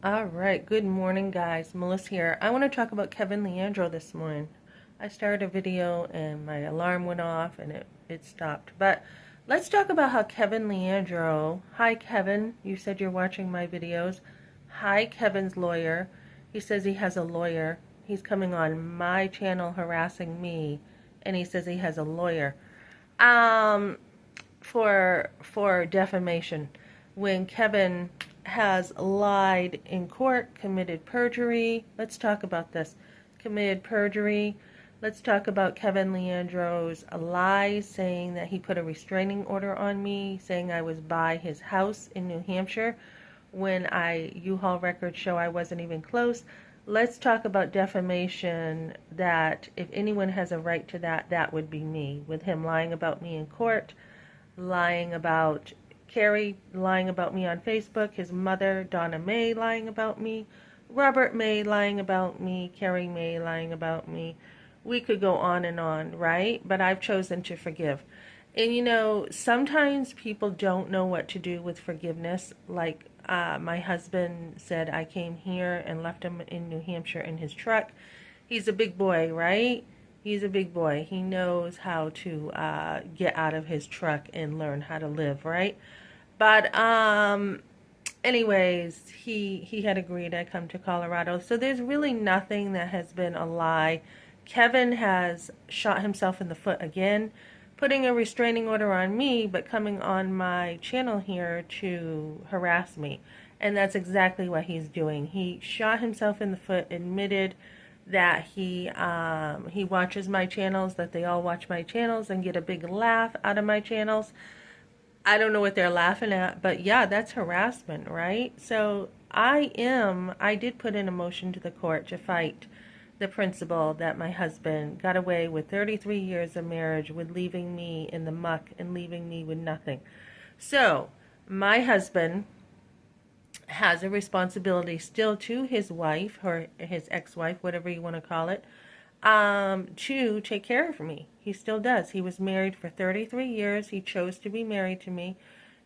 All right, good morning, guys. Melissa here. I want to talk about Kevin Leandro this morning. I started a video and my alarm went off and it stopped. But let's talk about how Kevin Leandro, hi Kevin, you said you're watching my videos. Hi, Kevin's lawyer. He says he has a lawyer. He's coming on my channel harassing me and he says he has a lawyer. Um, for defamation when Kevin has lied in court, committed perjury. Let's talk about this. Committed perjury. Let's talk about Kevin Leandro's lies, saying that he put a restraining order on me, saying I was by his house in New Hampshire when U-Haul records show I wasn't even close. Let's talk about defamation, that if anyone has a right to that, that would be me, with him lying about me in court, lying about Carrie, lying about me on Facebook, his mother, Donna May, lying about me, Robert May lying about me, Carrie May lying about me. We could go on, right? But I've chosen to forgive. And sometimes people don't know what to do with forgiveness. Like my husband said, I came here and left him in New Hampshire in his truck. He's a big boy, right? He's a big boy. He knows how to get out of his truck and learn how to live, right? But anyways, he had agreed I'd come to Colorado. So there's really nothing that has been a lie. Kevin has shot himself in the foot again, putting a restraining order on me, but coming on my channel here to harass me. And that's exactly what he's doing. He shot himself in the foot, admitted that he watches my channels, that they all watch my channels and get a big laugh out of my channels. I don't know what they're laughing at, but yeah, that's harassment, right? So I did put in a motion to the court to fight the principle that my husband got away with 33 years of marriage with leaving me in the muck and leaving me with nothing. So my husband has a responsibility still to his wife, or his ex-wife, whatever you want to call it, to take care of me. He still does. He was married for 33 years. He chose to be married to me,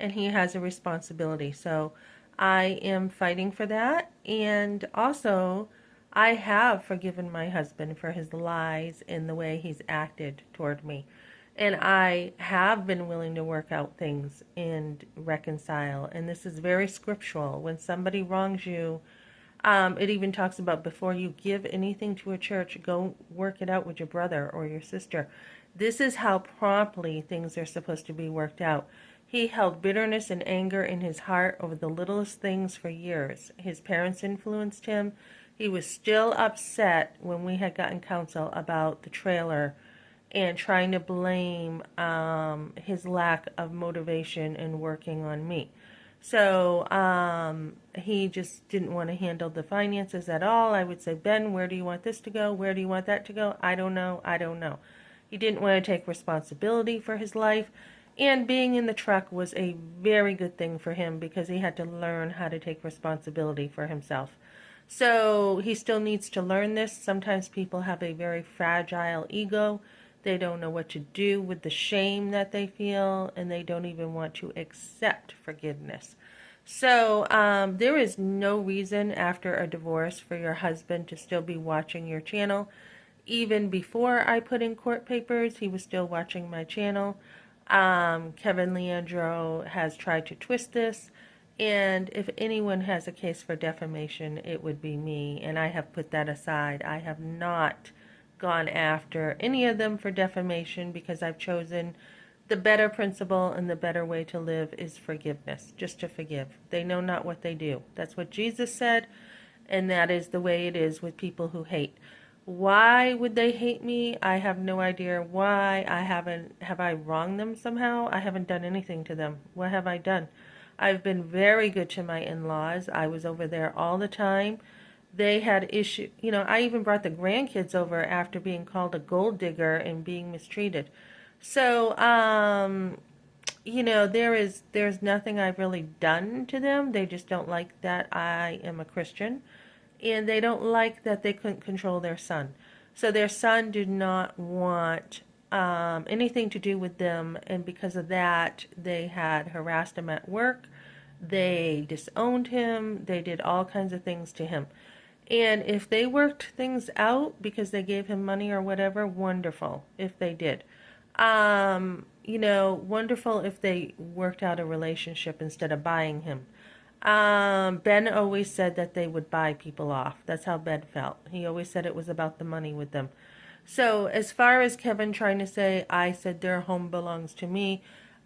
and he has a responsibility. So I am fighting for that. And also, I have forgiven my husband for his lies and the way he's acted toward me. And I have been willing to work out things and reconcile. And this is very scriptural. When somebody wrongs you, it even talks about before you give anything to a church, go work it out with your brother or your sister. This is how promptly things are supposed to be worked out. He held bitterness and anger in his heart over the littlest things for years. His parents influenced him. He was still upset when we had gotten counsel about the trailer and trying to blame his lack of motivation in working on me. So he just didn't want to handle the finances at all. I would say, Ben, where do you want this to go? Where do you want that to go? I don't know. I don't know. He didn't want to take responsibility for his life. And being in the truck was a very good thing for him because he had to learn how to take responsibility for himself. So he still needs to learn this. Sometimes people have a very fragile ego. They don't know what to do with the shame that they feel, and they don't even want to accept forgiveness. So there is no reason after a divorce for your husband to still be watching your channel. Even before I put in court papers, he was still watching my channel. Kevin Leandro has tried to twist this. And if anyone has a case for defamation, it would be me. And I have put that aside. I have not gone after any of them for defamation because I've chosen the better principle, and the better way to live is forgiveness, just to forgive. They know not what they do. That's what Jesus said, and that is the way it is with people who hate. Why would they hate me? I have no idea why. Have I wronged them somehow? I haven't done anything to them. What have I done? I've been very good to my in-laws. I was over there all the time. They had issue, I even brought the grandkids over after being called a gold digger and being mistreated. So, there's nothing I've really done to them. They just don't like that I am a Christian, and they don't like that they couldn't control their son. So their son did not want anything to do with them, and because of that, they had harassed him at work They disowned him. They did all kinds of things to him. And if they worked things out because they gave him money or whatever, wonderful if they did. Wonderful if they worked out a relationship instead of buying him. Ben always said that they would buy people off. That's how Ben felt. He always said it was about the money with them. So, as far as Kevin trying to say, I said their home belongs to me,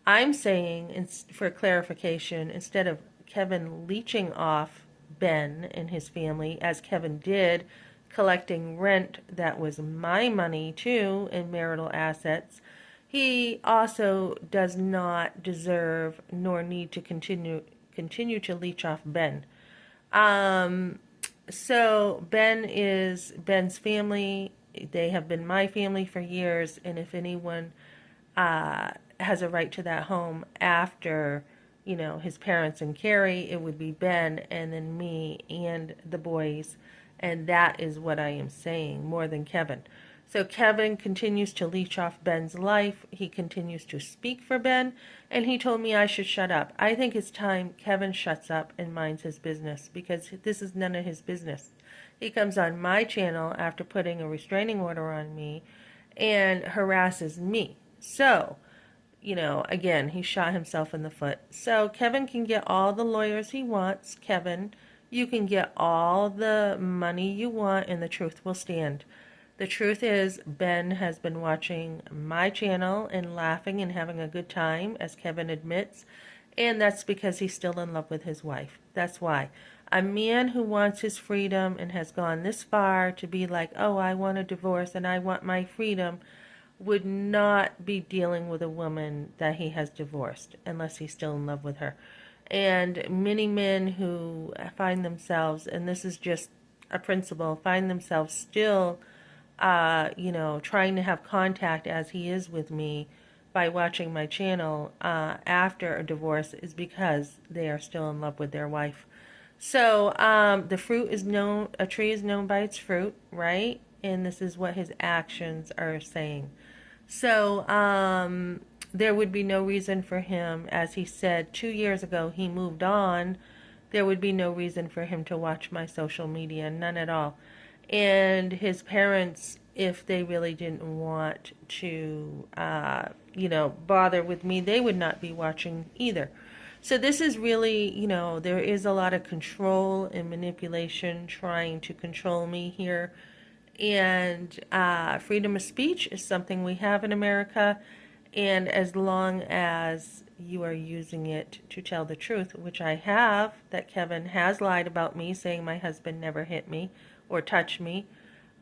I'm saying, for clarification, instead of Kevin leeching off Ben and his family, as Kevin did, collecting rent that was my money too in marital assets, he also does not deserve nor need to continue to leech off Ben. Um, so Ben is Ben's family. They have been my family for years, and if anyone has a right to that home after, his parents and Carrie, it would be Ben and then me and the boys. And that is what I am saying, more than Kevin. So Kevin continues to leech off Ben's life. He continues to speak for Ben, and he told me I should shut up. I think it's time Kevin shuts up and minds his business, because this is none of his business. He comes on my channel after putting a restraining order on me and harasses me. So, again, he shot himself in the foot. So Kevin can get all the lawyers he wants. Kevin, you can get all the money you want, and the truth will stand. The truth is, Ben has been watching my channel and laughing and having a good time, as Kevin admits, and that's because he's still in love with his wife. That's why. A man who wants his freedom and has gone this far to be like, oh, I want a divorce and I want my freedom, would not be dealing with a woman that he has divorced unless he's still in love with her. And many men who find themselves, and this is just a principle, find themselves still trying to have contact as he is with me by watching my channel after a divorce, is because they are still in love with their wife. So the fruit is known, a tree is known by its fruit, right? And this is what his actions are saying. So there would be no reason for him, as he said 2 years ago, he moved on. There would be no reason for him to watch my social media, none at all. And his parents, if they really didn't want to, bother with me, they would not be watching either. So this is really, there is a lot of control and manipulation trying to control me here. And freedom of speech is something we have in America. And as long as you are using it to tell the truth, which I have, that Kevin has lied about me, saying my husband never hit me or touched me.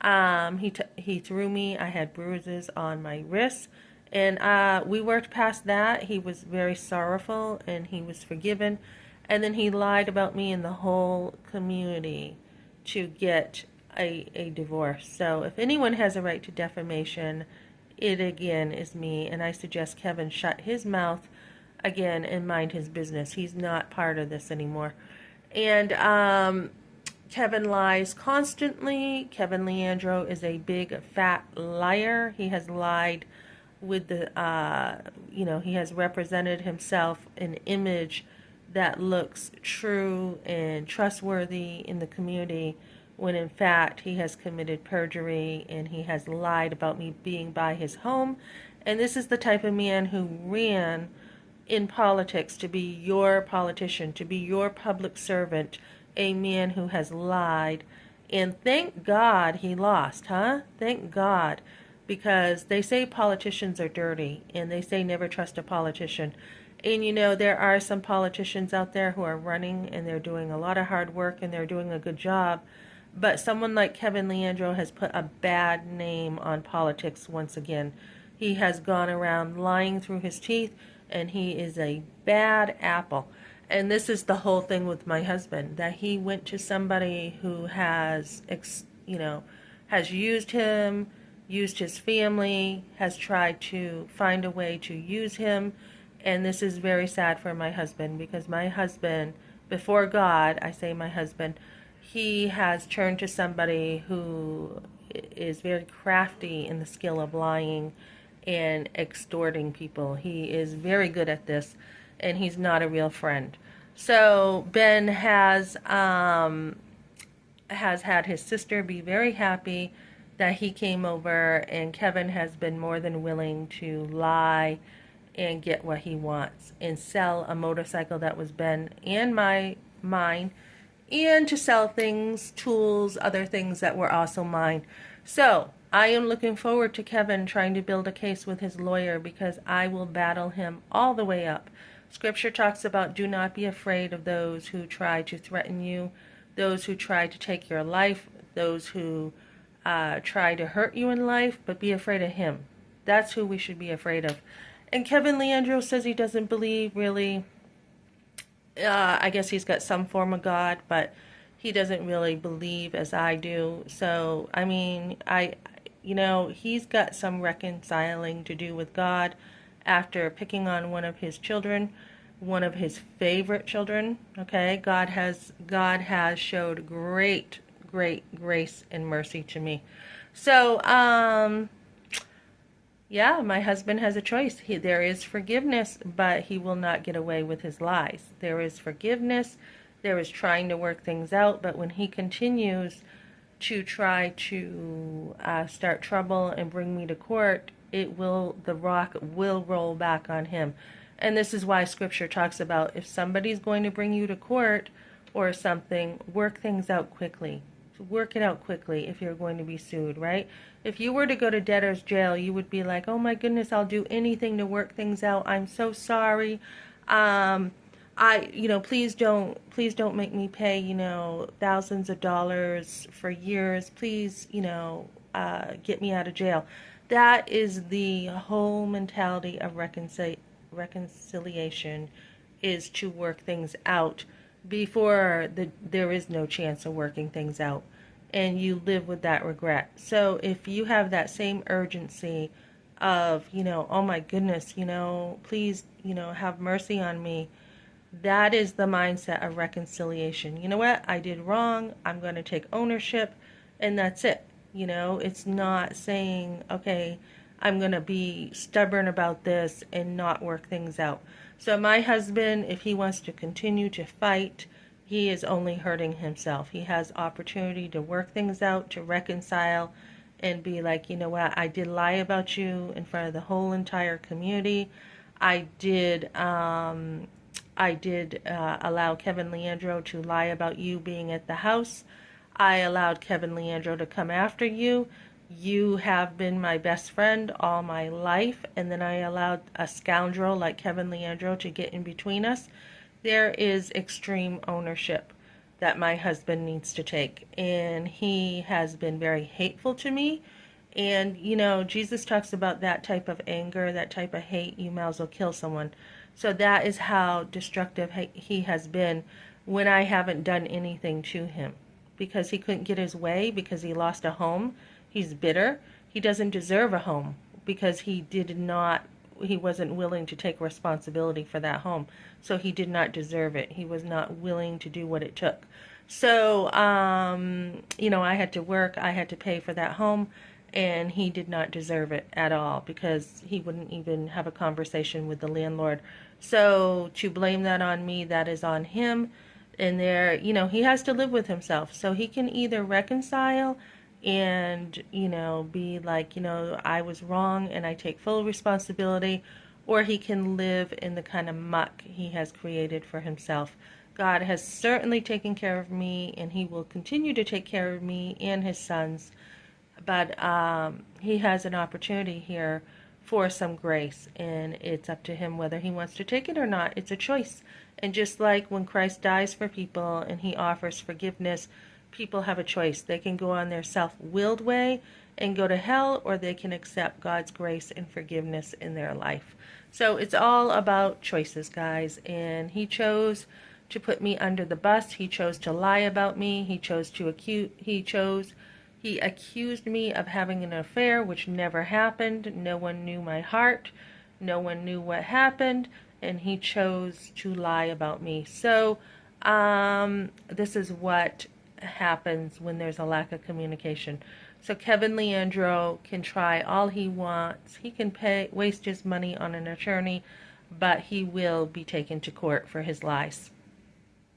He threw me. I had bruises on my wrists. And we worked past that. He was very sorrowful and he was forgiven. And then he lied about me in the whole community to get a divorce. So if anyone has a right to defamation, it again is me. And I suggest Kevin shut his mouth again and mind his business. He's not part of this anymore. And Kevin lies constantly. Kevin Leandro is a big fat liar. He has lied with the, he has represented himself an image that looks true and trustworthy in the community, when in fact he has committed perjury and he has lied about me being by his home. And this is the type of man who ran in politics to be your politician, to be your public servant, a man who has lied. And thank God he lost, huh? Thank God. Because they say politicians are dirty, and they say never trust a politician. And there are some politicians out there who are running, and they're doing a lot of hard work, and they're doing a good job. But someone like Kevin Leandro has put a bad name on politics once again. He has gone around lying through his teeth, and he is a bad apple. And this is the whole thing with my husband, that he went to somebody who has, has used him, used his family, has tried to find a way to use him. And this is very sad for my husband, because my husband, before God, I say my husband, he has turned to somebody who is very crafty in the skill of lying and extorting people. He is very good at this, and he's not a real friend. So Ben has had his sister be very happy that he came over, and Kevin has been more than willing to lie and get what he wants and sell a motorcycle that was Ben and mine, and to sell things, tools, other things that were also mine. So I am looking forward to Kevin trying to build a case with his lawyer, because I will battle him all the way up. Scripture talks about, do not be afraid of those who try to threaten you, those who try to take your life, those who try to hurt you in life, but be afraid of him. That's who we should be afraid of. And Kevin Leandro says he doesn't believe, really. I guess he's got some form of God, but he doesn't really believe as I do. So, I mean, he's got some reconciling to do with God after picking on one of his children, one of his favorite children. Okay, God has showed great grace and mercy to me. So, yeah, my husband has a choice. There is forgiveness, but he will not get away with his lies. There is forgiveness. There is trying to work things out, but when he continues to try to start trouble and bring me to court, the rock will roll back on him. And this is why Scripture talks about, if somebody's going to bring you to court or something, work things out quickly. Work it out quickly if you're going to be sued, right? If you were to go to debtor's jail, you would be like, oh my goodness, I'll do anything to work things out. I'm so sorry. Please don't make me pay, thousands of dollars for years. Please, get me out of jail. That is the whole mentality of reconciliation, is to work things out before there is no chance of working things out, and you live with that regret. So if you have that same urgency of, oh my goodness, please, have mercy on me, that is the mindset of reconciliation. You know what? I did wrong. I'm going to take ownership, and that's it. It's not saying, okay, I'm going to be stubborn about this and not work things out. So my husband, if he wants to continue to fight, he is only hurting himself. He has opportunity to work things out, to reconcile, and be like, you know what, I did lie about you in front of the whole entire community. I did allow Kevin Leandro to lie about you being at the house. I allowed Kevin Leandro to come after you. You have been my best friend all my life, and then I allowed a scoundrel like Kevin Leandro to get in between us. There is extreme ownership that my husband needs to take, and he has been very hateful to me. And, Jesus talks about that type of anger, that type of hate, you might as well kill someone. So that is how destructive he has been when I haven't done anything to him. Because he couldn't get his way, because he lost a home. He's bitter. He doesn't deserve a home because he wasn't willing to take responsibility for that home. So he did not deserve it. He was not willing to do what it took. So, I had to work. I had to pay for that home. And he did not deserve it at all, because he wouldn't even have a conversation with the landlord. So to blame that on me, that is on him. And he has to live with himself. So he can either reconcile and, be like, I was wrong and I take full responsibility, or he can live in the kind of muck he has created for himself. God has certainly taken care of me, and he will continue to take care of me and his sons. But he has an opportunity here for some grace, and it's up to him whether he wants to take it or not. It's a choice. And just like when Christ dies for people and he offers forgiveness, people have a choice. They can go on their self-willed way and go to hell, or they can accept God's grace and forgiveness in their life. So it's all about choices, guys. And he chose to put me under the bus. He chose to lie about me. He accused me of having an affair, which never happened. No one knew my heart. No one knew what happened. And he chose to lie about me. So this is what happens when there's a lack of communication. So Kevin Leandro can try all he wants. He can waste his money on an attorney, but he will be taken to court for his lies.